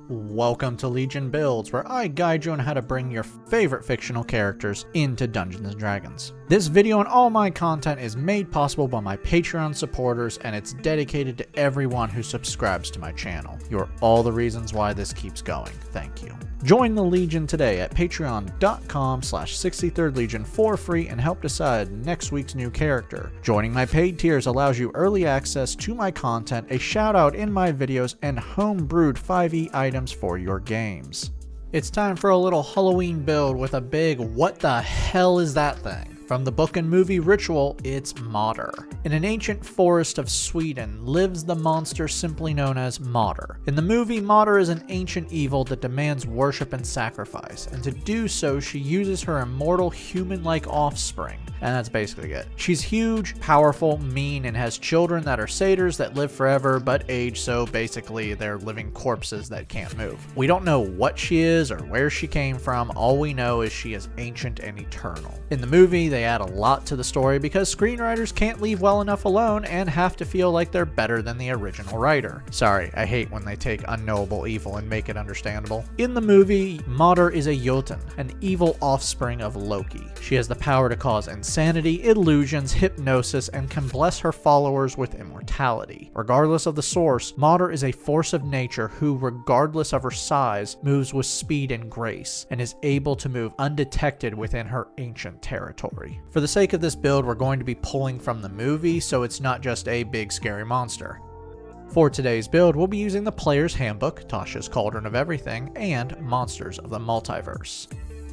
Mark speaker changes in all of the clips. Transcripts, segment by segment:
Speaker 1: Welcome to Legion Builds, where I guide you on how to bring your favorite fictional characters into Dungeons & Dragons. This video and all my content is made possible by my Patreon supporters, and it's dedicated to everyone who subscribes to my channel. You're all the reasons why this keeps going. Thank you. Join the Legion today at patreon.com/63rdlegion for free and help decide next week's new character. Joining my paid tiers allows you early access to my content, a shout out in my videos, and home-brewed 5e items for your games. It's time for a little Halloween build with a big "what the hell is that thing?" From the book and movie Ritual, it's Mater. In an ancient forest of Sweden lives the monster simply known as Mater. In the movie, Mater is an ancient evil that demands worship and sacrifice, and to do so, she uses her immortal human-like offspring. And that's basically it. She's huge, powerful, mean, and has children that are satyrs that live forever but age, so basically they're living corpses that can't move. We don't know what she is or where she came from. All we know is she is ancient and eternal. In the movie, they add a lot to the story because screenwriters can't leave well enough alone and have to feel like they're better than the original writer. Sorry, I hate when they take unknowable evil and make it understandable. In the movie, Mater is a Jotun, an evil offspring of Loki. She has the power to cause insanity, illusions, hypnosis, and can bless her followers with immortality. Regardless of the source, Mater is a force of nature who, regardless of her size, moves with speed and grace, and is able to move undetected within her ancient territory. For the sake of this build, we're going to be pulling from the movie, so it's not just a big scary monster. For today's build, we'll be using the Player's Handbook, Tasha's Cauldron of Everything, and Monsters of the Multiverse.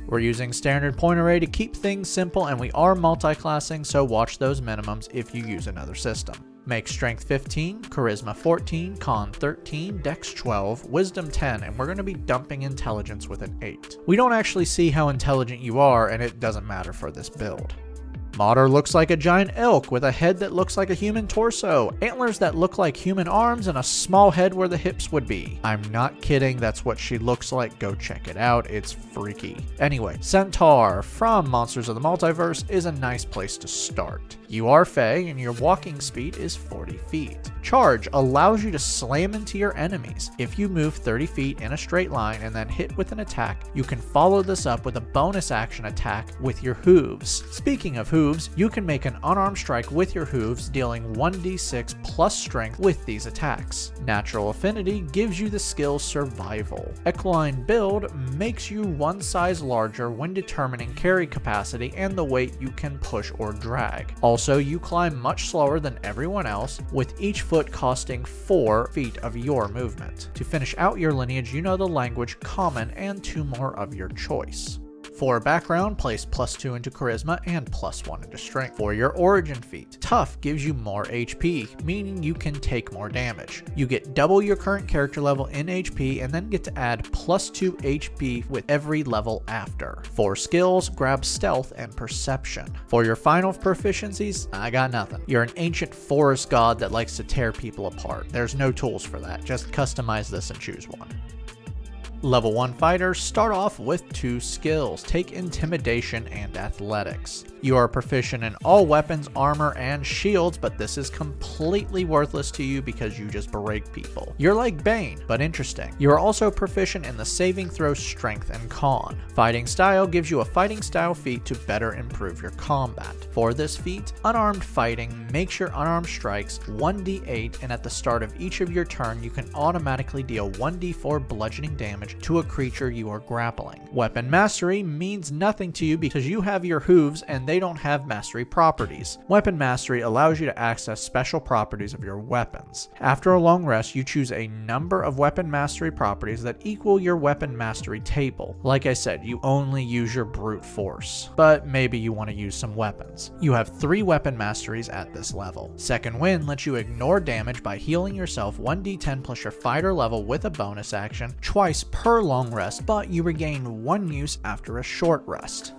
Speaker 1: We're using standard point array to keep things simple, and we are multi-classing, so watch those minimums if you use another system. Make Strength 15, Charisma 14, Con 13, Dex 12, Wisdom 10, and we're going to be dumping Intelligence with an 8. We don't actually see how intelligent you are, and it doesn't matter for this build. Mater looks like a giant elk with a head that looks like a human torso, antlers that look like human arms, and a small head where the hips would be. I'm not kidding, that's what she looks like. Go check it out, it's freaky. Anyway, Centaur from Monsters of the Multiverse is a nice place to start. You are Fae, and your walking speed is 40 feet. Charge allows you to slam into your enemies. If you move 30 feet in a straight line and then hit with an attack, you can follow this up with a bonus action attack with your hooves. Speaking of hooves, you can make an unarmed strike with your hooves, dealing 1d6 plus strength with these attacks. Natural Affinity gives you the skill Survival. Equine Build makes you one size larger when determining carry capacity and the weight you can push or drag. Also, you climb much slower than everyone else, with each foot costing 4 feet of your movement. To finish out your lineage, you know the language Common and 2 more of your choice. For background, place +2 into Charisma and +1 into Strength. For your origin feat, Tough gives you more HP, meaning you can take more damage. You get double your current character level in HP and then get to add +2 HP with every level after. For skills, grab Stealth and Perception. For your final proficiencies, I got nothing. You're an ancient forest god that likes to tear people apart. There's no tools for that, just customize this and choose one. Level 1 fighters start off with 2 skills. Take Intimidation and Athletics. You are proficient in all weapons, armor, and shields, but this is completely worthless to you because you just break people. You're like Bane, but interesting. You are also proficient in the saving throw Strength and Con. Fighting Style gives you a fighting style feat to better improve your combat. For this feat, Unarmed Fighting makes your unarmed strikes 1d8, and at the start of each of your turn, you can automatically deal 1d4 bludgeoning damage to a creature you are grappling. Weapon Mastery means nothing to you because you have your hooves and they don't have mastery properties. Weapon Mastery allows you to access special properties of your weapons. After a long rest, you choose a number of Weapon Mastery properties that equal your Weapon Mastery table. Like I said, you only use your brute force, but maybe you want to use some weapons. You have 3 Weapon Masteries at this level. Second Wind lets you ignore damage by healing yourself 1d10 plus your fighter level with a bonus action twice per long rest, but you regain 1 use after a short rest.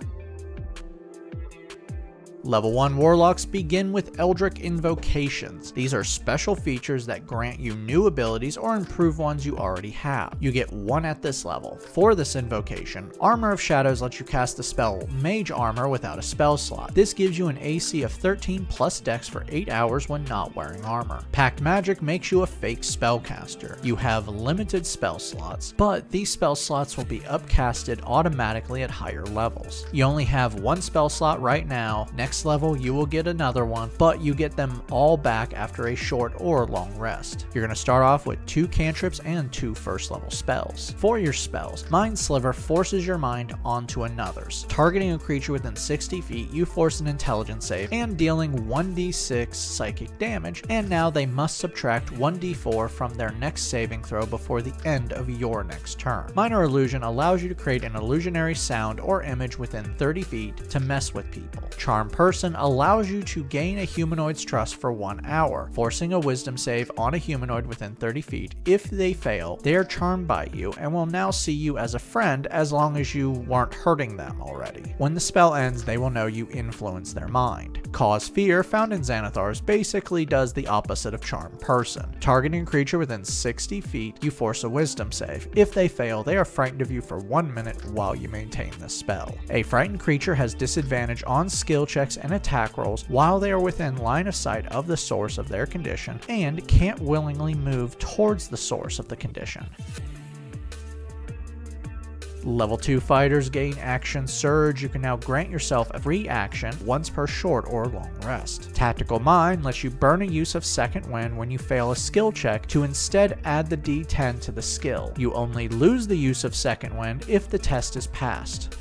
Speaker 1: Level 1 Warlocks begin with Eldritch Invocations. These are special features that grant you new abilities or improve ones you already have. You get one at this level. For this invocation, Armor of Shadows lets you cast the spell Mage Armor without a spell slot. This gives you an AC of 13 plus Dex for 8 hours when not wearing armor. Pact Magic makes you a fake spellcaster. You have limited spell slots, but these spell slots will be upcasted automatically at higher levels. You only have one spell slot right now. Next level you will get another one, but you get them all back after a short or long rest. You're going to start off with 2 cantrips and 2 first level spells. For your spells, Mind Sliver forces your mind onto another's. Targeting a creature within 60 feet, you force an intelligence save and dealing 1d6 psychic damage, and now they must subtract 1d4 from their next saving throw before the end of your next turn. Minor Illusion allows you to create an illusionary sound or image within 30 feet to mess with people. Charm Person allows you to gain a humanoid's trust for 1 hour, forcing a wisdom save on a humanoid within 30 feet. If they fail, they are charmed by you and will now see you as a friend as long as you weren't hurting them already. When the spell ends, they will know you influence their mind. Cause Fear, found in Xanathars, basically does the opposite of Charm Person. Targeting a creature within 60 feet, you force a wisdom save. If they fail, they are frightened of you for 1 minute while you maintain the spell. A frightened creature has disadvantage on skill checks and attack rolls while they are within line of sight of the source of their condition and can't willingly move towards the source of the condition. Level 2 fighters gain Action Surge. You can now grant yourself a free action once per short or long rest. Tactical Mind lets you burn a use of Second Wind when you fail a skill check to instead add the D10 to the skill. You only lose the use of Second Wind if the test is passed.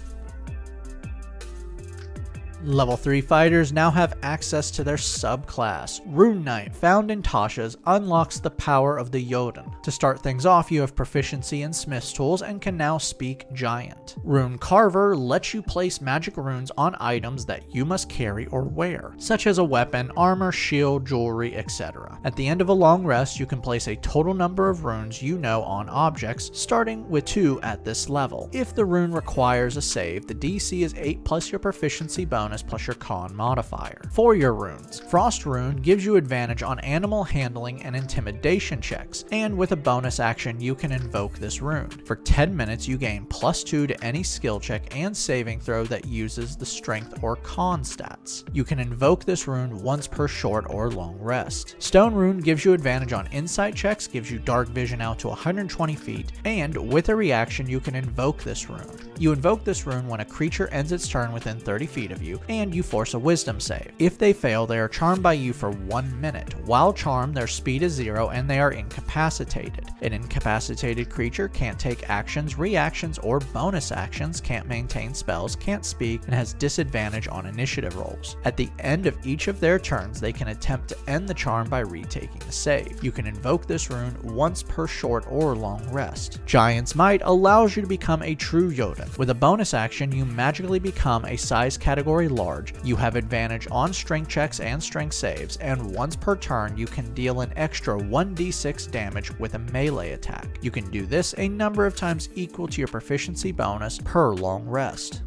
Speaker 1: Level 3 fighters now have access to their subclass. Rune Knight, found in Tasha's, unlocks the power of the Jotun. To start things off, you have proficiency in Smith's tools and can now speak Giant. Rune Carver lets you place magic runes on items that you must carry or wear, such as a weapon, armor, shield, jewelry, etc. At the end of a long rest, you can place a total number of runes you know on objects, starting with 2 at this level. If the rune requires a save, the DC is 8 plus your proficiency bonus plus your con modifier. For your runes, Frost Rune gives you advantage on animal handling and intimidation checks, and with a bonus action you can invoke this rune. For 10 minutes you gain +2 to any skill check and saving throw that uses the strength or con stats. You can invoke this rune once per short or long rest. Stone Rune gives you advantage on insight checks, gives you dark vision out to 120 feet, and with a reaction you can invoke this rune. You invoke this rune when a creature ends its turn within 30 feet of you, and you force a wisdom save. If they fail, they are charmed by you for 1 minute. While charmed, their speed is 0 and they are incapacitated. An incapacitated creature can't take actions, reactions, or bonus actions, can't maintain spells, can't speak, and has disadvantage on initiative rolls. At the end of each of their turns, they can attempt to end the charm by retaking the save. You can invoke this rune once per short or long rest. Giant's Might allows you to become a true Jotun. With a bonus action, you magically become a size category large. You have advantage on strength checks and strength saves, and once per turn you can deal an extra 1d6 damage with a melee attack. You can do this a number of times equal to your proficiency bonus per long rest.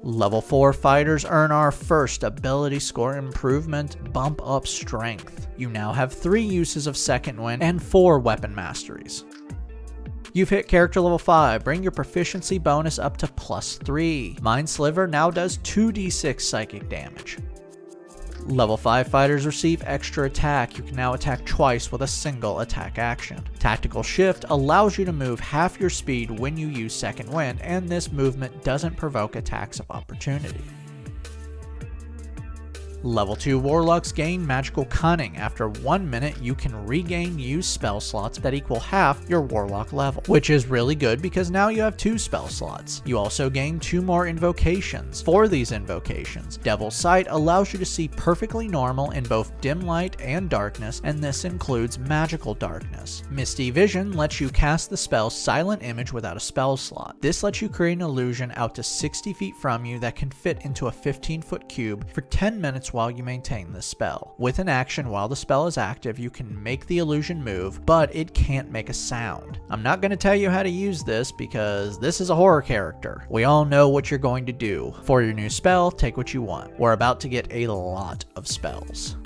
Speaker 1: Level 4 fighters earn our first ability score improvement, Bump Up Strength. You now have 3 uses of Second Wind and 4 weapon masteries. You've hit character level 5, bring your proficiency bonus up to +3. Mind Sliver now does 2d6 psychic damage. Level 5 fighters receive extra attack. You can now attack twice with a single attack action. Tactical Shift allows you to move half your speed when you use Second Wind, and this movement doesn't provoke attacks of opportunity. Level 2 Warlocks gain Magical Cunning. After 1 minute, you can regain used spell slots that equal half your Warlock level, which is really good because now you have 2 spell slots. You also gain 2 more invocations. For these invocations, Devil's Sight allows you to see perfectly normal in both dim light and darkness, and this includes magical darkness. Misty Vision lets you cast the spell Silent Image without a spell slot. This lets you create an illusion out to 60 feet from you that can fit into a 15-foot cube for 10 minutes bonus while you maintain the spell. With an action while the spell is active, you can make the illusion move, but it can't make a sound. I'm not going to tell you how to use this because this is a horror character. We all know what you're going to do. For your new spell, take what you want. We're about to get a lot of spells.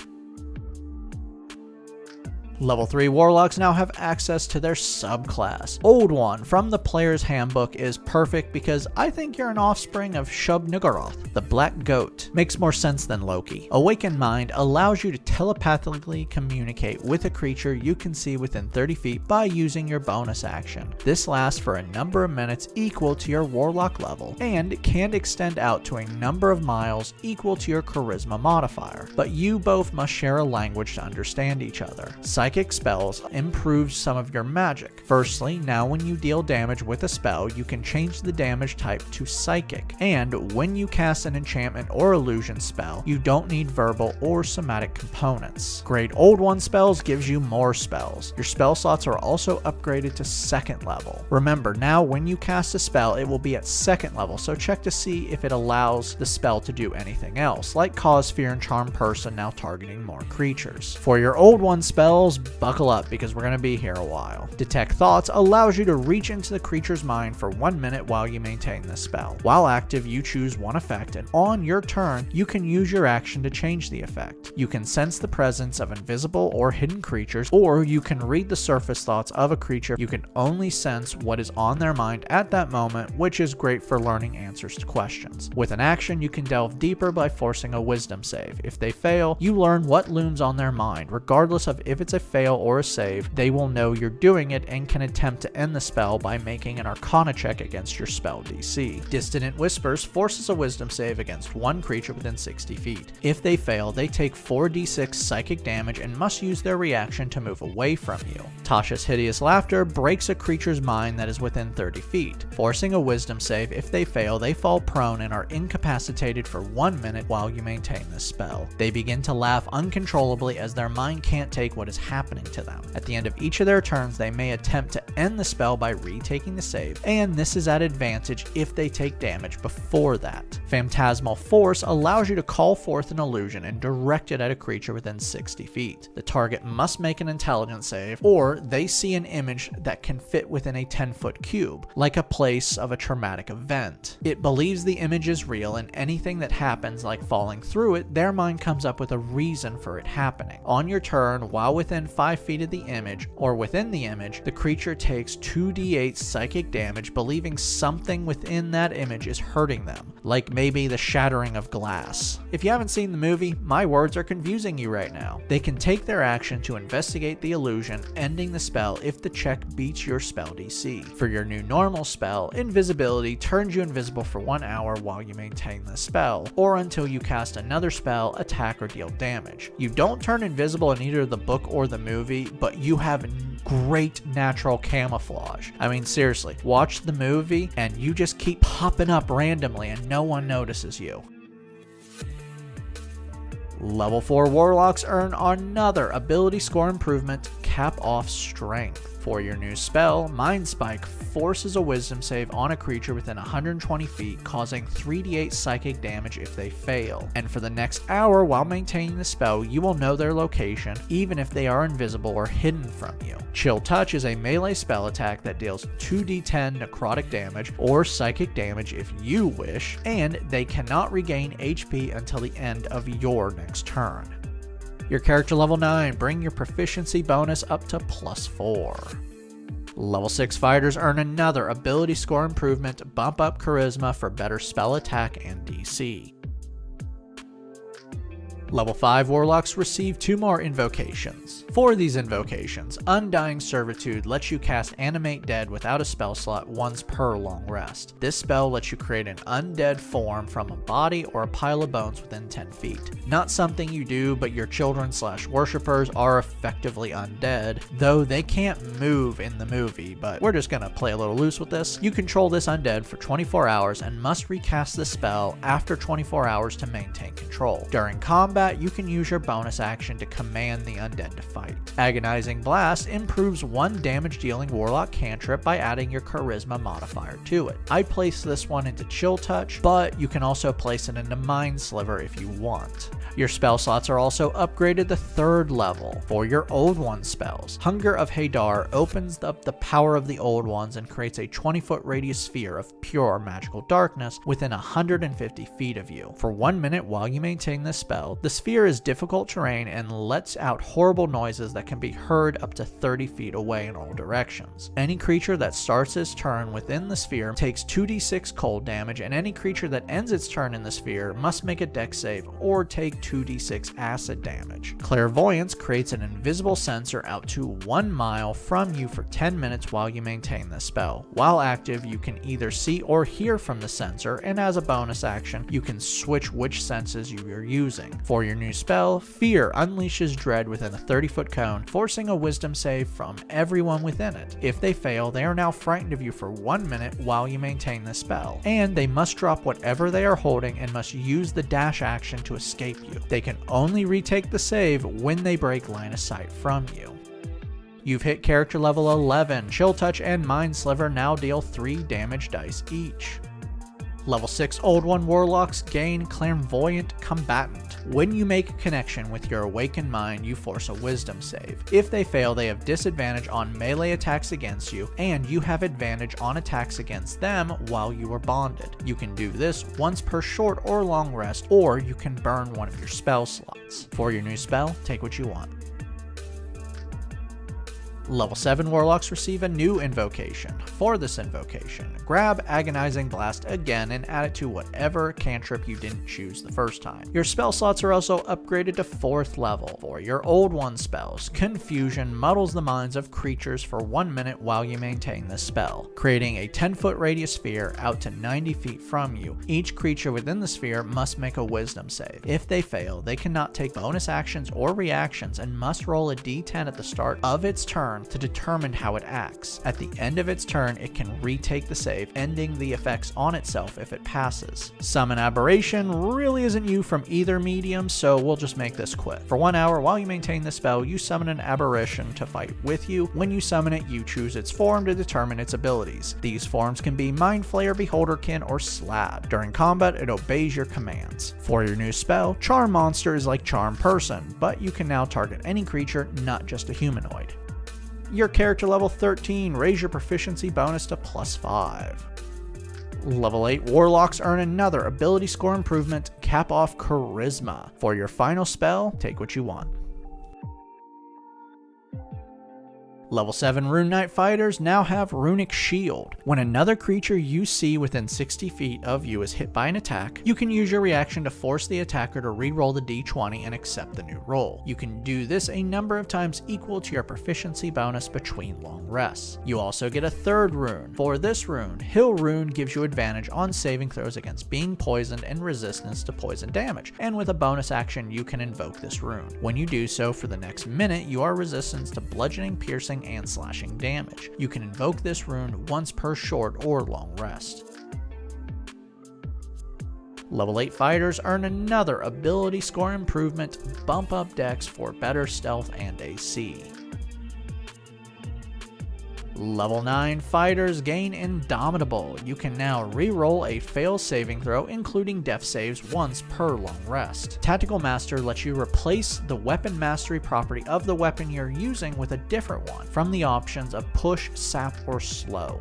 Speaker 1: Level 3 Warlocks now have access to their subclass. Old One from the Player's Handbook is perfect because I think you're an offspring of Shub-Niggurath, the Black Goat. Makes more sense than Loki. Awakened Mind allows you to telepathically communicate with a creature you can see within 30 feet by using your bonus action. This lasts for a number of minutes equal to your Warlock level, and can extend out to a number of miles equal to your Charisma modifier, but you both must share a language to understand each other. Psychic spells improve some of your magic. Firstly, now when you deal damage with a spell, you can change the damage type to psychic, and when you cast an enchantment or illusion spell, you don't need verbal or somatic components. Great Old One spells gives you more spells. Your spell slots are also upgraded to 2nd level. Remember, now when you cast a spell, it will be at 2nd level, so check to see if it allows the spell to do anything else, like cause fear and charm person, now targeting more creatures. For your Old One spells, buckle up because we're going to be here a while. Detect Thoughts allows you to reach into the creature's mind for 1 minute while you maintain the spell. While active, you choose one effect, and on your turn, you can use your action to change the effect. You can sense the presence of invisible or hidden creatures, or you can read the surface thoughts of a creature. You can only sense what is on their mind at that moment, which is great for learning answers to questions. With an action, you can delve deeper by forcing a wisdom save. If they fail, you learn what looms on their mind. Regardless of if it's a fail or a save, they will know you're doing it and can attempt to end the spell by making an Arcana check against your spell DC. Dissonant Whispers forces a wisdom save against one creature within 60 feet. If they fail, they take 4d6 psychic damage and must use their reaction to move away from you. Tasha's Hideous Laughter breaks a creature's mind that is within 30 feet, forcing a wisdom save. If they fail, they fall prone and are incapacitated for 1 minute while you maintain the spell. They begin to laugh uncontrollably as their mind can't take what is happening to them. At the end of each of their turns, they may attempt to end the spell by retaking the save, and this is at advantage if they take damage before that. Phantasmal Force allows you to call forth an illusion and direct it at a creature within 60 feet. The target must make an intelligence save, or they see an image that can fit within a 10-foot cube, like a place of a traumatic event. It believes the image is real, and anything that happens, like falling through it, their mind comes up with a reason for it happening. On your turn, while within 5 feet of the image, or within the image, the creature takes 2d8 psychic damage, believing something within that image is hurting them, like maybe the shattering of glass. If you haven't seen the movie, my words are confusing you right now. They can take their action to investigate the illusion, ending the spell if the check beats your spell DC. For your new normal spell, Invisibility turns you invisible for 1 hour while you maintain the spell, or until you cast another spell, attack, or deal damage. You don't turn invisible in either the book or the movie, but you have great natural camouflage. I mean, seriously, watch the movie and you just keep popping up randomly and no one notices you. Level 4 Warlocks earn another ability score improvement, Cap Off Strength. For your new spell, Mind Spike forces a wisdom save on a creature within 120 feet, causing 3d8 psychic damage if they fail. And for the next hour while maintaining the spell, you will know their location, even if they are invisible or hidden from you. Chill Touch is a melee spell attack that deals 2d10 necrotic damage or psychic damage if you wish, and they cannot regain HP until the end of your next turn. Your character level 9, bring your proficiency bonus up to +4. Level 6 fighters earn another ability score improvement, bump up charisma for better spell attack and DC. Level 5 Warlocks receive 2 more invocations. For these invocations, Undying Servitude lets you cast Animate Dead without a spell slot once per long rest. This spell lets you create an undead form from a body or a pile of bones within 10 feet. Not something you do, but your children/worshippers are effectively undead, though they can't move in the movie, but we're just gonna play a little loose with this. You control this undead for 24 hours and must recast the spell after 24 hours to maintain control. During combat, you can use your bonus action to command the undead to fight fight. Agonizing Blast improves one damage dealing warlock cantrip by adding your charisma modifier to it. I place this one into Chill Touch, but you can also place it into Mind Sliver if you want. Your spell slots are also upgraded to 3rd level for your Old One spells. Hunger of Hadar opens up the power of the Old Ones and creates a 20-foot radius sphere of pure magical darkness within 150 feet of you. For 1 minute while you maintain this spell, the sphere is difficult terrain and lets out horrible noises that can be heard up to 30 feet away in all directions. Any creature that starts its turn within the sphere takes 2d6 cold damage, and any creature that ends its turn in the sphere must make a dex save or take 2d6 acid damage. Clairvoyance creates an invisible sensor out to 1 mile from you for 10 minutes while you maintain this spell. While active, you can either see or hear from the sensor, and as a bonus action, you can switch which senses you are using. For your new spell, Fear unleashes dread within a 30-foot cone, forcing a wisdom save from everyone within it. If they fail, they are now frightened of you for 1 minute while you maintain the spell, and they must drop whatever they are holding and must use the dash action to escape you. They can only retake the save when they break line of sight from you. You've hit character level 11. Chill Touch and Mind Sliver now deal 3 damage dice each. Level 6 Old One Warlocks gain Clairvoyant Combatant. When you make a connection with your awakened mind, you force a wisdom save. If they fail, they have disadvantage on melee attacks against you, and you have advantage on attacks against them while you are bonded. You can do this once per short or long rest, or you can burn one of your spell slots. For your new spell, take what you want. Level 7 Warlocks receive a new invocation. For this invocation, grab Agonizing Blast again and add it to whatever cantrip you didn't choose the first time. Your spell slots are also upgraded to 4th level. For your Old One spells, Confusion muddles the minds of creatures for 1 minute while you maintain this spell, creating a 10-foot radius sphere out to 90 feet from you. Each creature within the sphere must make a wisdom save. If they fail, they cannot take bonus actions or reactions and must roll a d10 at the start of its turn to determine how it acts. At the end of its turn, it can retake the save, ending the effects on itself if it passes. Summon Aberration really isn't you from either medium, so we'll just make this quick. For 1 hour while you maintain the spell, you summon an aberration to fight with you. When you summon it, you choose its form to determine its abilities. These forms can be Mind Flayer, Beholderkin, or Slab. During combat, it obeys your commands. For your new spell, Charm Monster is like Charm Person, but you can now target any creature, not just a humanoid. Your character level 13, raise your proficiency bonus to +5. Level 8 Warlocks earn another ability score improvement, Cap Off Charisma. For your final spell, take what you want. Level 7 Rune Knight Fighters now have Runic Shield. When another creature you see within 60 feet of you is hit by an attack, you can use your reaction to force the attacker to re-roll the d20 and accept the new roll. You can do this a number of times equal to your proficiency bonus between long rests. You also get a 3rd rune. For this rune, Hill Rune gives you advantage on saving throws against being poisoned and resistance to poison damage, and with a bonus action you can invoke this rune. When you do so for the next minute, you are resistant to bludgeoning, piercing, and slashing damage. You can invoke this rune once per short or long rest. Level 8 fighters earn another ability score improvement, Bump Up Dex for better stealth and AC. Level 9 fighters gain Indomitable. You can now re-roll a failed saving throw, including death saves, once per long rest. Tactical Master lets you replace the weapon mastery property of the weapon you're using with a different one from the options of Push, Sap, or Slow.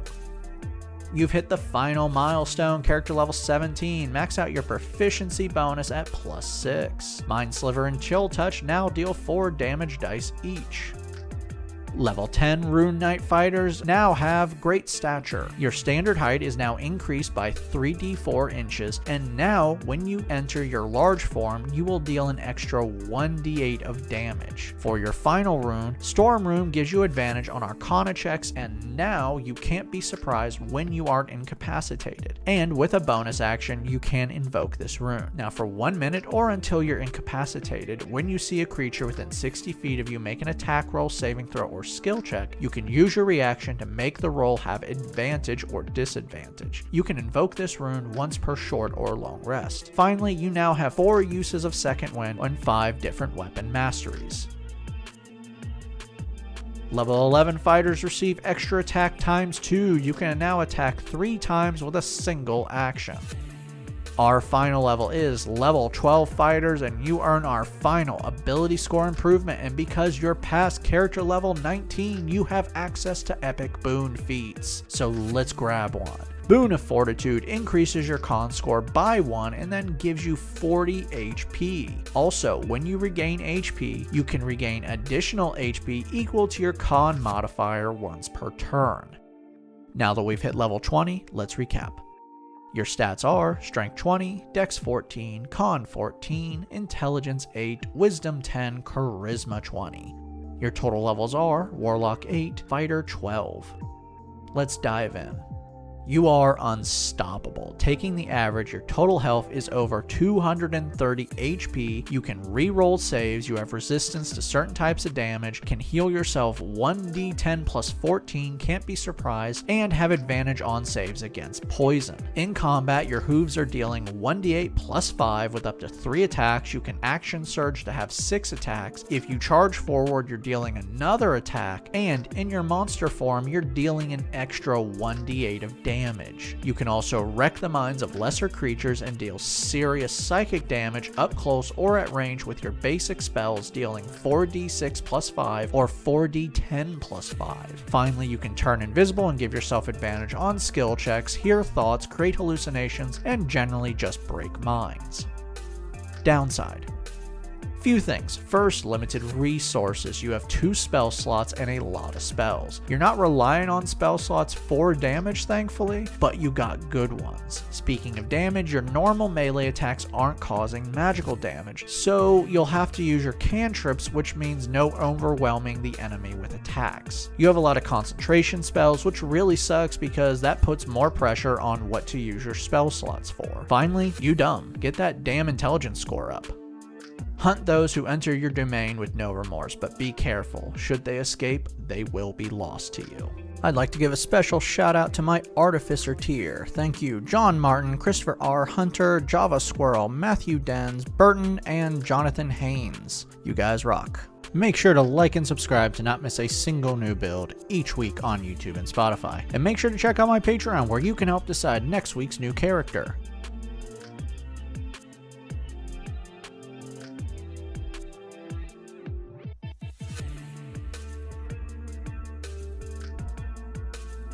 Speaker 1: You've hit the final milestone, character level 17. Max out your proficiency bonus at +6. Mind Sliver and Chill Touch now deal 4 damage dice each. Level 10 Rune Knight Fighters now have Great Stature. Your standard height is now increased by 3d4 inches, and now when you enter your large form, you will deal an extra 1d8 of damage. For your final rune, Storm Rune gives you advantage on Arcana checks, and now you can't be surprised when you aren't incapacitated. And with a bonus action, you can invoke this rune. Now for 1 minute or until you're incapacitated, when you see a creature within 60 feet of you make an attack roll, saving throw, or skill check, you can use your reaction to make the roll have advantage or disadvantage. You can invoke this rune once per short or long rest. Finally, you now have 4 uses of Second Wind and 5 different weapon masteries. Level 11 fighters receive extra attack ×2. You can now attack 3 times with a single action. Our final level is level 12 fighters, and you earn our final ability score improvement, and because you're past character level 19, you have access to epic boon feats. So let's grab one. Boon of Fortitude increases your con score by 1 and then gives you 40 HP. Also, when you regain HP, you can regain additional HP equal to your con modifier once per turn. Now that we've hit level 20, let's recap. Your stats are Strength 20, Dex 14, Con 14, Intelligence 8, Wisdom 10, Charisma 20. Your total levels are Warlock 8, Fighter 12. Let's dive in. You are unstoppable. Taking the average, your total health is over 230 HP. You can re-roll saves, you have resistance to certain types of damage, can heal yourself 1d10 plus 14, can't be surprised, and have advantage on saves against poison. In combat, your hooves are dealing 1d8 plus 5 with up to 3 attacks. You can action surge to have 6 attacks. If you charge forward, you're dealing another attack, and in your monster form, you're dealing an extra 1d8 of damage. You can also wreck the minds of lesser creatures and deal serious psychic damage up close or at range with your basic spells, dealing 4d6 plus 5 or 4d10 plus 5. Finally, you can turn invisible and give yourself advantage on skill checks, hear thoughts, create hallucinations, and generally just break minds. Downside. Few things. First, limited resources. You have 2 spell slots and a lot of spells. You're not relying on spell slots for damage, thankfully, but you got good ones. Speaking of damage, your normal melee attacks aren't causing magical damage, so you'll have to use your cantrips, which means no overwhelming the enemy with attacks. You have a lot of concentration spells, which really sucks because that puts more pressure on what to use your spell slots for. Finally, you dumb. Get that damn intelligence score up. Hunt those who enter your domain with no remorse, but be careful. Should they escape, they will be lost to you. I'd like to give a special shout out to my Artificer tier. Thank you John Martin, Christopher R. Hunter, Java Squirrel, Matthew Dens, Burton, and Jonathan Haynes. You guys rock. Make sure to like and subscribe to not miss a single new build each week on YouTube and Spotify. And make sure to check out my Patreon where you can help decide next week's new character.